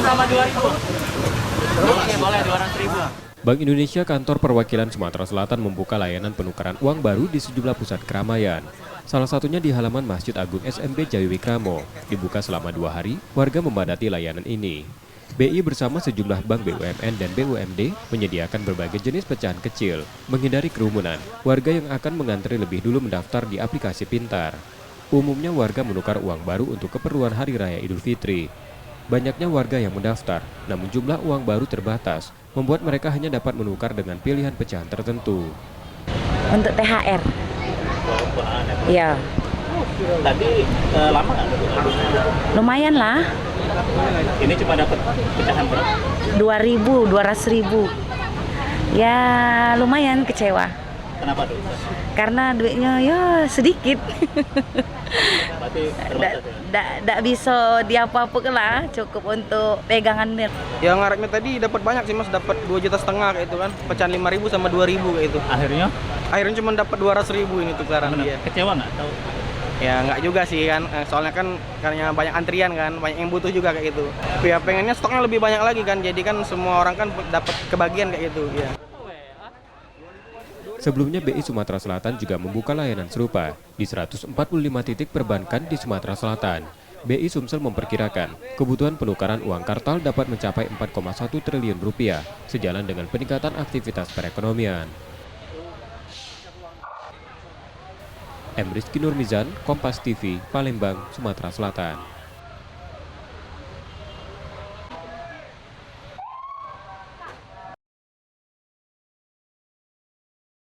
sama 2.000. Oke, boleh 200.000. Bank Indonesia Kantor Perwakilan Sumatera Selatan membuka layanan penukaran uang baru di sejumlah pusat keramaian. Salah satunya di halaman Masjid Agung SMB Jawiwikramo. Dibuka selama 2 hari, warga memadati layanan ini. BI bersama sejumlah bank BUMN dan BUMD menyediakan berbagai jenis pecahan kecil. Menghindari kerumunan, warga yang akan mengantri lebih dulu mendaftar di aplikasi Pintar. Umumnya warga menukar uang baru untuk keperluan Hari Raya Idul Fitri. Banyaknya warga yang mendaftar, namun jumlah uang baru terbatas, membuat mereka hanya dapat menukar dengan pilihan pecahan tertentu. Untuk THR. Iya. Tadi lama nggak? Lumayan lah. Ini cuma dapat pecahan berapa? 2.000, 200.000. Ya lumayan kecewa. Kenapa tuh? Karena duitnya ya sedikit. Berarti terbatas ya? Nggak bisa diapa-apakan lah, cukup untuk pegangan mir. Yang ngarepnya tadi dapat banyak sih mas, dapat 2,5 juta kayak itu kan, pecahan 5.000 sama 2.000 kayak itu. Akhirnya cuma dapat 200.000 ini tukaran dia. Kecewa nggak? Tahu? Ya nggak juga sih kan, soalnya kan karena banyak antrian kan, banyak yang butuh juga kayak gitu. Ya pengennya stoknya lebih banyak lagi kan, jadi kan semua orang kan dapat kebagian kayak gitu. Ya. Sebelumnya BI Sumatera Selatan juga membuka layanan serupa di 145 titik perbankan di Sumatera Selatan. BI Sumsel memperkirakan kebutuhan penukaran uang kartal dapat mencapai 4,1 triliun rupiah sejalan dengan peningkatan aktivitas perekonomian. M. Rizky Nurmizan, Kompas TV, Palembang, Sumatera Selatan.